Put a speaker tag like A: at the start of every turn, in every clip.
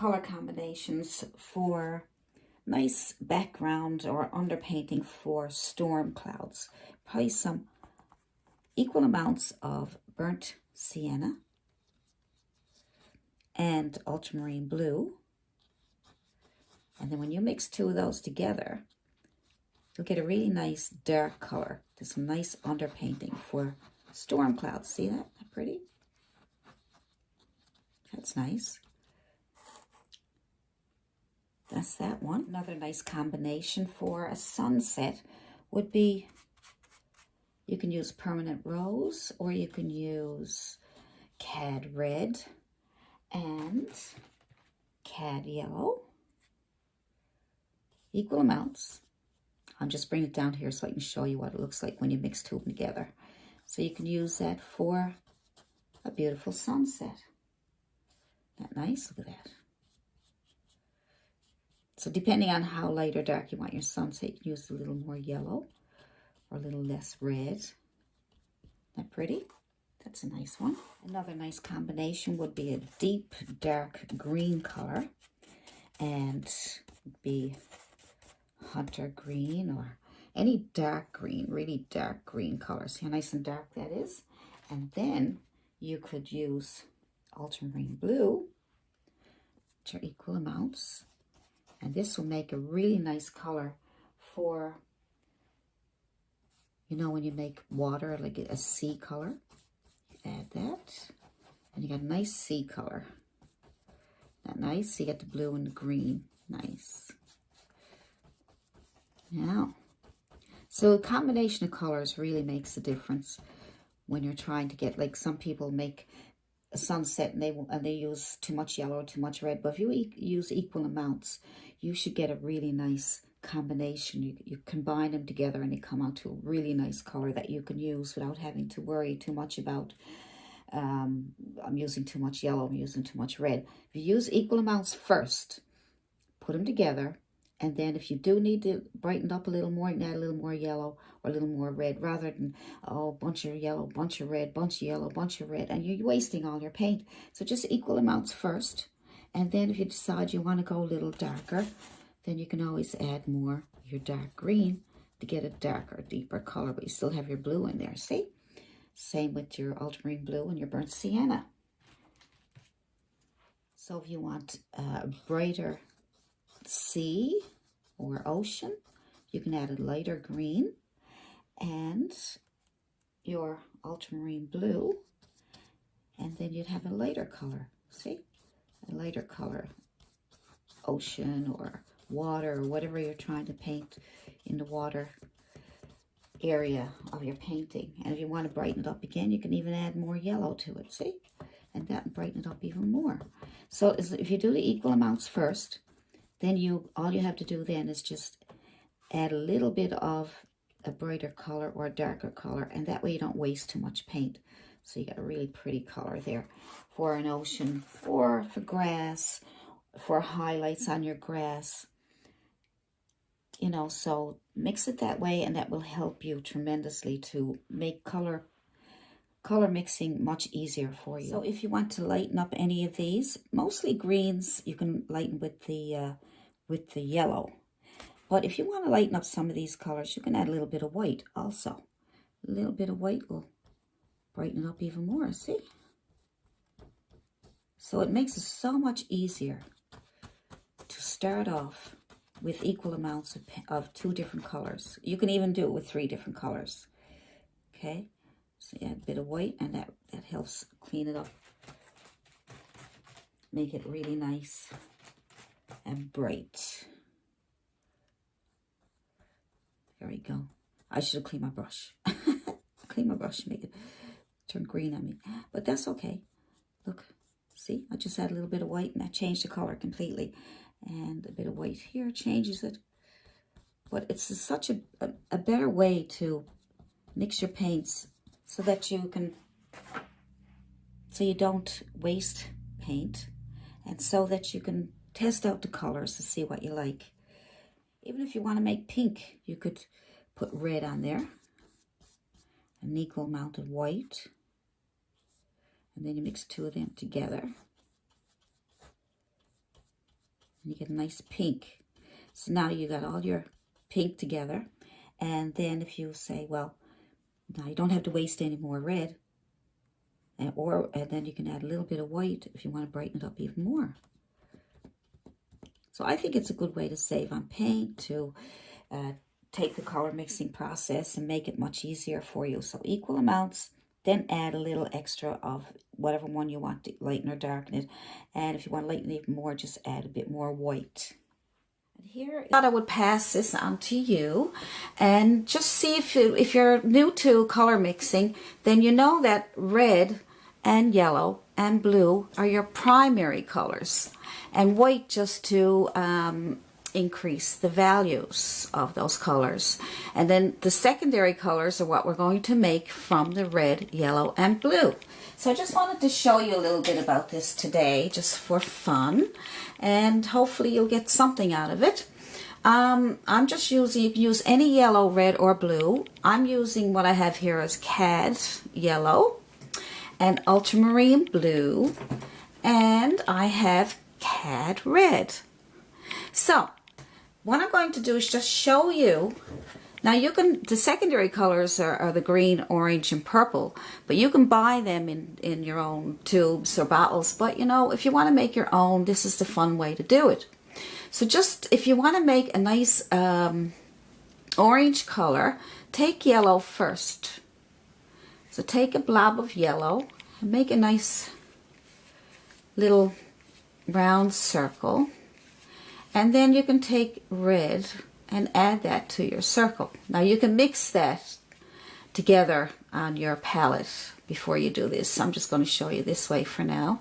A: color combinations for nice background or underpainting for storm clouds. Probably some equal amounts of burnt sienna and ultramarine blue. And then when you mix two of those together, you'll get a really nice dark color. This nice underpainting for storm clouds. See that? Isn't that pretty? That's nice. That's that one. Another nice combination for a sunset would be, you can use permanent rose or you can use cad red and cad yellow. Equal amounts. I'm just bringing it down here so I can show you what it looks like when you mix two of them together. So you can use that for a beautiful sunset. Isn't that nice? Look at that. So depending on how light or dark you want your sunset, you can use a little more yellow or a little less red. Isn't that pretty? That's a nice one. Another nice combination would be a deep dark green color and be hunter green or any dark green, really dark green color. See how nice and dark that is? And then you could use ultramarine blue, which are equal amounts. And this will make a really nice color for, you know, when you make water, like a sea color. Add that. And you got a nice sea color. Isn't that nice? So you got the blue and the green. Nice. Now, so a combination of colors really makes a difference when you're trying to get, like some people make a sunset and they use too much yellow or too much red. But if you use equal amounts, you should get a really nice combination. You combine them together and they come out to a really nice color that you can use without having to worry too much about, I'm using too much yellow, I'm using too much red. If you use equal amounts first, put them together, and then if you do need to brighten up a little more, you can add a little more yellow or a little more red, rather than, oh, bunch of yellow, bunch of red, bunch of yellow, bunch of red, and you're wasting all your paint. So just equal amounts first, and then if you decide you want to go a little darker, then you can always add more your dark green to get a darker, deeper color, but you still have your blue in there, see? Same with your ultramarine blue and your burnt sienna. So if you want a brighter sea or ocean, you can add a lighter green and your ultramarine blue, and then you'd have a lighter color, see? A lighter color, ocean or water or whatever you're trying to paint in the water area of your painting. And if you want to brighten it up again, you can even add more yellow to it, see? And that will brighten it up even more. So if you do the equal amounts first, then all you have to do then is just add a little bit of a brighter color or a darker color, and that way you don't waste too much paint. So you got a really pretty color there for an ocean or for grass, for highlights on your grass. You know, so mix it that way, and that will help you tremendously to make color mixing much easier for you. So if you want to lighten up any of these, mostly greens, you can lighten with the yellow. But if you want to lighten up some of these colors, you can add a little bit of white also. A little bit of white will brighten it up even more, see? So it makes it so much easier to start off with equal amounts of 2 different colors. You can even do it with 3 different colors. Okay, so you add a bit of white, and that helps clean it up. Make it really nice and bright. There we go. I should have cleaned my brush. Clean my brush, make it turn green on me. But that's okay. Look, see, I just add a little bit of white and that changed the color completely. And a bit of white here changes it. But it's such a better way to mix your paints so that you don't waste paint, and so that you can test out the colors to see what you like. Even if you want to make pink, you could put red on there, an equal amount of white, and then you mix 2 of them together. and you get a nice pink. So now you got all your pink together. And then if you say, well, now you don't have to waste any more red, and then you can add a little bit of white if you want to brighten it up even more. So I think it's a good way to save on paint, to take the color mixing process and make it much easier for you. So equal amounts, then add a little extra of whatever one you want to lighten or darken it. And if you want to lighten it even more, just add a bit more white. And here, I thought I would pass this on to you and just see if you're new to color mixing, then you know that red and yellow and blue are your primary colors, and white just to increase the values of those colors. And then the secondary colors are what we're going to make from the red, yellow, and blue. So I just wanted to show you a little bit about this today, just for fun, and hopefully you'll get something out of it. I'm just using, you can use any yellow, red, or blue. I'm using what I have here as CAD yellow and ultramarine blue, and I have CAD red. So what I'm going to do is just show you. Now the secondary colors are the green, orange, and purple, but you can buy them in your own tubes or bottles. But you know, if you want to make your own, this is the fun way to do it. So just, if you want to make a nice orange color, take yellow first. So take a blob of yellow and make a nice little round circle. And then you can take red and add that to your circle. Now you can mix that together on your palette before you do this. I'm just going to show you this way for now.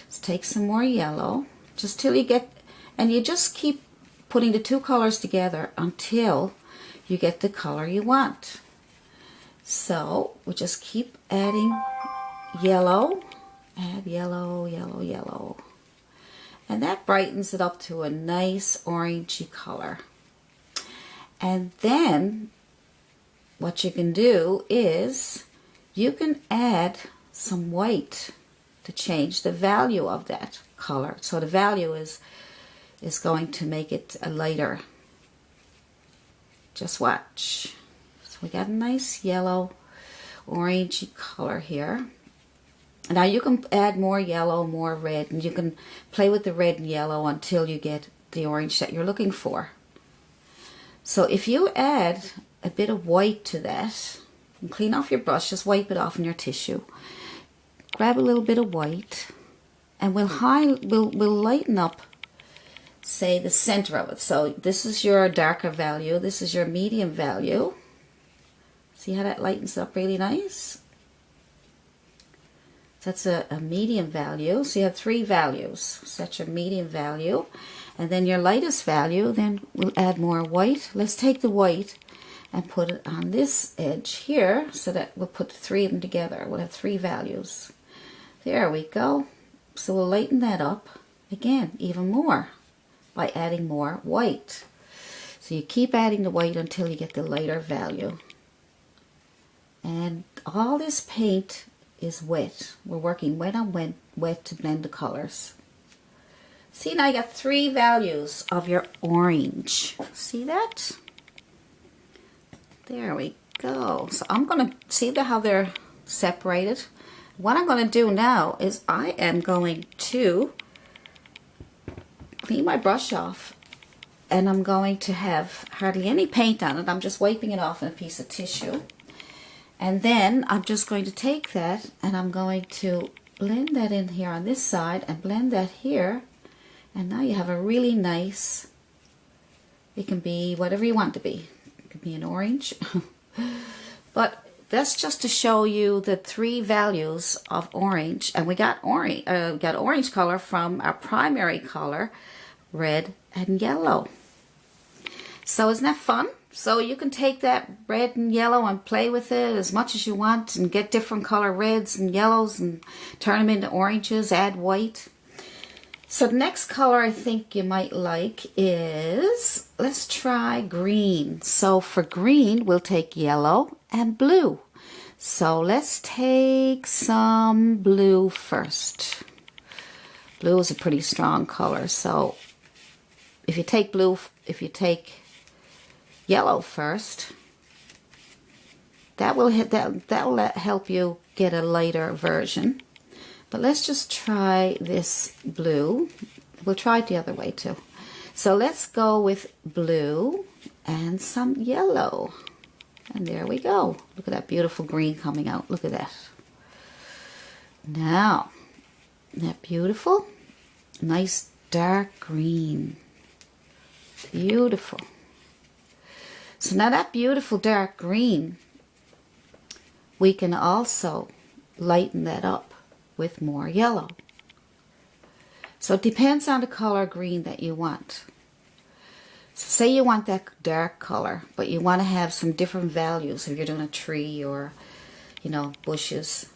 A: Let's take some more yellow, just till you get, and you just keep putting the two colors together until you get the color you want. So we just keep adding yellow, add yellow, yellow, yellow. And that brightens it up to a nice orangey color. And then what you can do is you can add some white to change the value of that color. So the value is going to make it a lighter. Just watch. So we got a nice yellow orangey color here. Now you can add more yellow, more red, and you can play with the red and yellow until you get the orange that you're looking for. So if you add a bit of white to that, and clean off your brush, just wipe it off in your tissue. Grab a little bit of white, and we'll lighten up, say, the center of it. So this is your darker value, this is your medium value. See how that lightens up really nice? That's a medium value. So you have three values. So that's your medium value. And then your lightest value, then we'll add more white. Let's take the white and put it on this edge here, so that we'll put the three of them together. We'll have three values. There we go. So we'll lighten that up again even more by adding more white. So you keep adding the white until you get the lighter value. And all this paint is wet. We're working wet on wet to blend the colors. See, now you got three values of your orange. See that? There we go. So I'm going to see how they're separated. What I'm going to do now is I am going to clean my brush off, and I'm going to have hardly any paint on it. I'm just wiping it off in a piece of tissue. And then I'm just going to take that and I'm going to blend that in here on this side and blend that here. And now you have a really nice, it can be whatever you want it to be. It could be an orange. But that's just to show you the three values of orange. And we got orange color from our primary color, red and yellow. So isn't that fun? So you can take that red and yellow and play with it as much as you want and get different color reds and yellows and turn them into oranges, add white. So the next color I think you might like is, let's try green. So for green, we'll take yellow and blue. So let's take some blue first. Blue is a pretty strong color, so if you take blue, if you take yellow first, that will help you get a lighter version. But let's just try this blue. We'll try it the other way too. So let's go with blue and some yellow. And there we go. Look at that beautiful green coming out. Look at that. Now, isn't that beautiful? Nice dark green. Beautiful. So now that beautiful dark green, we can also lighten that up with more yellow. So it depends on the color green that you want. So say you want that dark color, but you want to have some different values if you're doing a tree or, you know, bushes.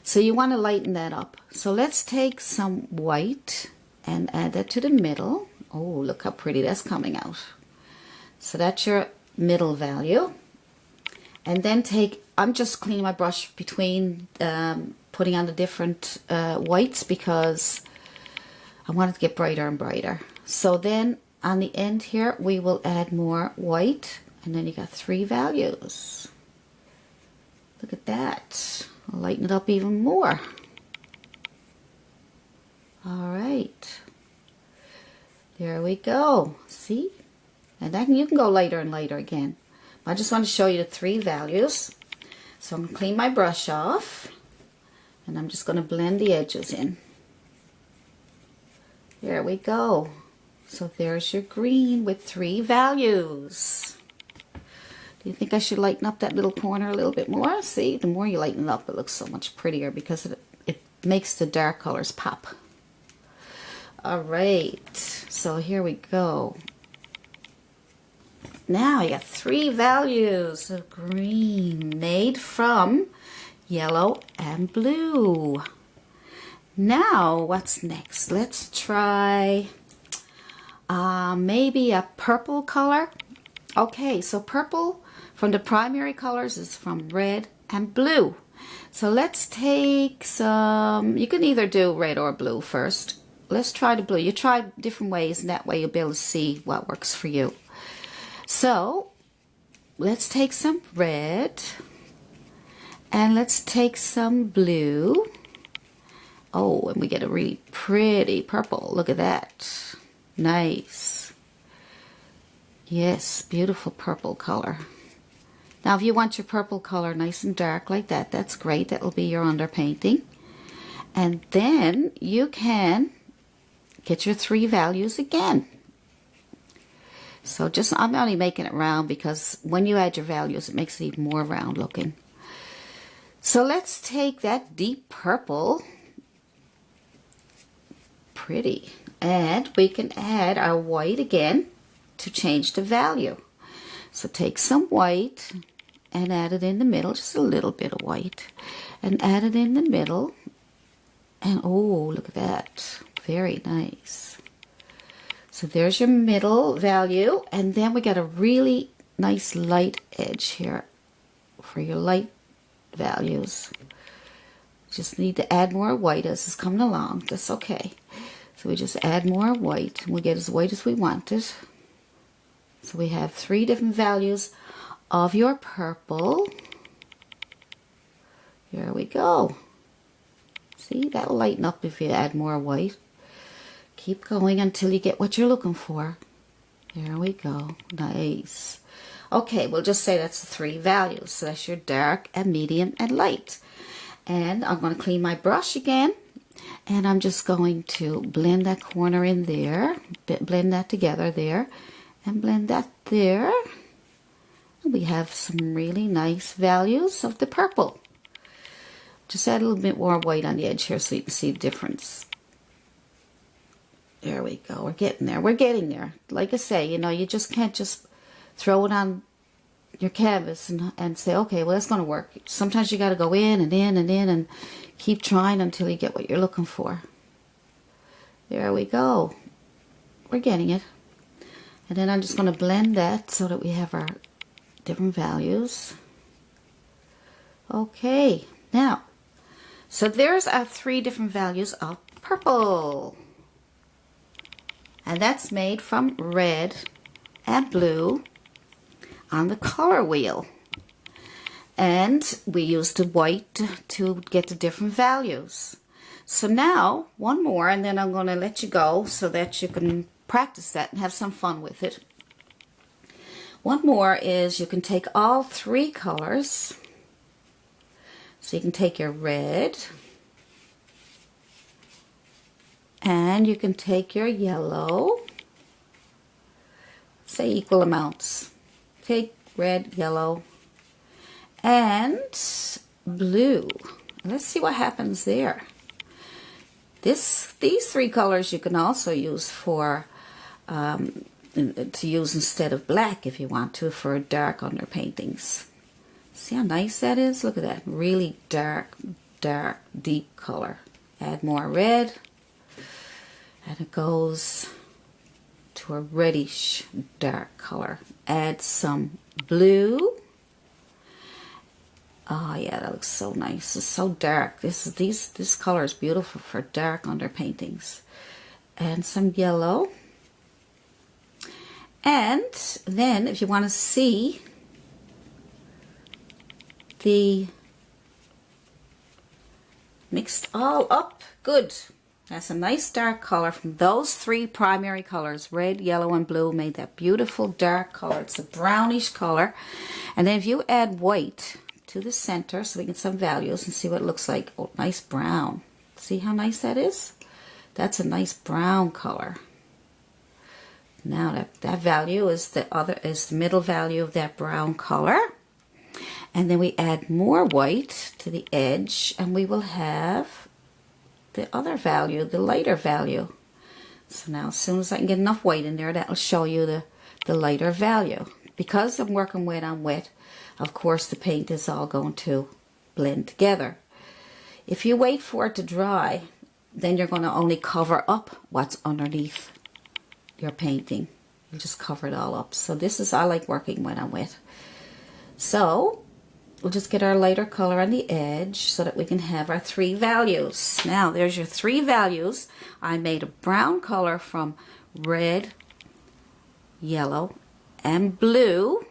A: So you want to lighten that up. So let's take some white and add that to the middle. Oh, look how pretty that's coming out. So that's your middle value. And then I'm just cleaning my brush between putting on the different whites because I want it to get brighter and brighter. So then on the end here, we will add more white, and then you got 3 values. Look at that. I'll lighten it up even more. All right. There we go. See? And then you can go lighter and lighter again. I just want to show you the 3 values. So I'm going to clean my brush off, and I'm just going to blend the edges in. There we go. So there's your green with 3 values. Do you think I should lighten up that little corner a little bit more? See, the more you lighten it up, it looks so much prettier because it makes the dark colors pop. All right, so here we go. Now I got 3 values of green made from yellow and blue. Now what's next? Let's try maybe a purple color. Okay, so purple from the primary colors is from red and blue. So let's take some, you can either do red or blue first. Let's try the blue. You try different ways, and that way you'll be able to see what works for you. So let's take some red and let's take some blue. Oh, and we get a really pretty purple. Look at that. Nice. Yes, beautiful purple color. Now, if you want your purple color nice and dark like that, that's great. That will be your underpainting. And then you can get your 3 values again. So just, I'm only making it round because when you add your values, it makes it even more round looking. So let's take that deep purple. Pretty. And we can add our white again to change the value. So take some white and add it in the middle, just a little bit of white, and add it in the middle. And oh, look at that. Very nice. So there's your middle value, and then we got a really nice light edge here for your light values. Just need to add more white as it's coming along. That's okay. So we just add more white, and we get as white as we want it. So we have 3 different values of your purple. Here we go. See, that'll lighten up if you add more white. Keep going until you get what you're looking for. There we go. Nice. Okay, we'll just say that's the 3 values. So that's your dark and medium and light. And I'm going to clean my brush again. And I'm just going to blend that corner in there. Blend that together there. And blend that there. And we have some really nice values of the purple. Just add a little bit more white on the edge here so you can see the difference. There we go. We're getting there. We're getting there. Like I say, you know, you just can't just throw it on your canvas and say, okay, well, that's going to work. Sometimes you got to go in and in and in and keep trying until you get what you're looking for. There we go. We're getting it. And then I'm just going to blend that so that we have our different values. Okay. Now, so there's our 3 different values of purple. And that's made from red and blue on the color wheel. And we use the white to get the different values. So now, one more, and then I'm going to let you go so that you can practice that and have some fun with it. One more is you can take all three colors. So you can take your red, and you can take your yellow, say equal amounts. Take red, yellow, and blue. Let's see what happens there. These three colors you can also use for to use instead of black if you want to, for dark underpaintings. See how nice that is? Look at that, really dark, deep color. Add more red, and it goes to a reddish dark color. Add some blue. Oh yeah, that looks so nice. It's so dark. This color is beautiful for dark underpaintings. And some yellow. And then if you want to see the mixed all up, good. That's a nice dark color from those three primary colors, red, yellow, and blue, made that beautiful dark color. It's a brownish color. And then if you add white to the center so we get some values and see what it looks like. Oh, nice brown. See how nice that is? That's a nice brown color. Now that value is the middle value of that brown color. And then we add more white to the edge, and we will have the other value, the lighter value. So now as soon as I can get enough white in there, that will show you the lighter value. Because I'm working wet on wet, of course the paint is all going to blend together. If you wait for it to dry, then you're going to only cover up what's underneath your painting. You just cover it all up. So this is, I like working when I'm wet. So we'll just get our lighter color on the edge so that we can have our three values. Now there's your three values. I made a brown color from red, yellow, and blue,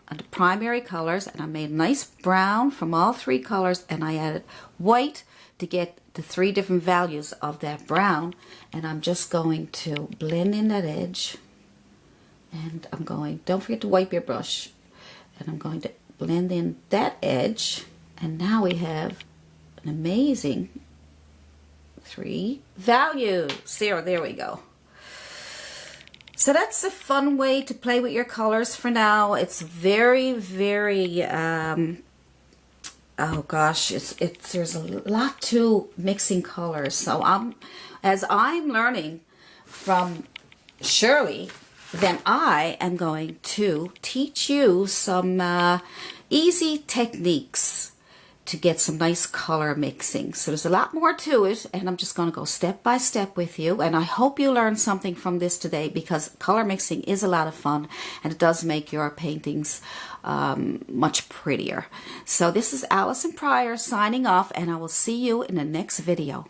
A: the primary colors, and I made a nice brown from all three colors, and I added white to get the three different values of that brown. And I'm just going to blend in that edge, and I'm going, don't forget to wipe your brush, and I'm going to blend in that edge, and now we have an amazing three values. There we go. So that's a fun way to play with your colors for now. It's very, very, oh gosh, there's a lot to mixing colors. So as I'm learning from Shirley, then I am going to teach you some easy techniques to get some nice color mixing. So there's a lot more to it, and I'm just going to go step by step with you. And I hope you learned something from this today, because color mixing is a lot of fun, and it does make your paintings much prettier. So this is Allison Prior signing off, and I will see you in the next video.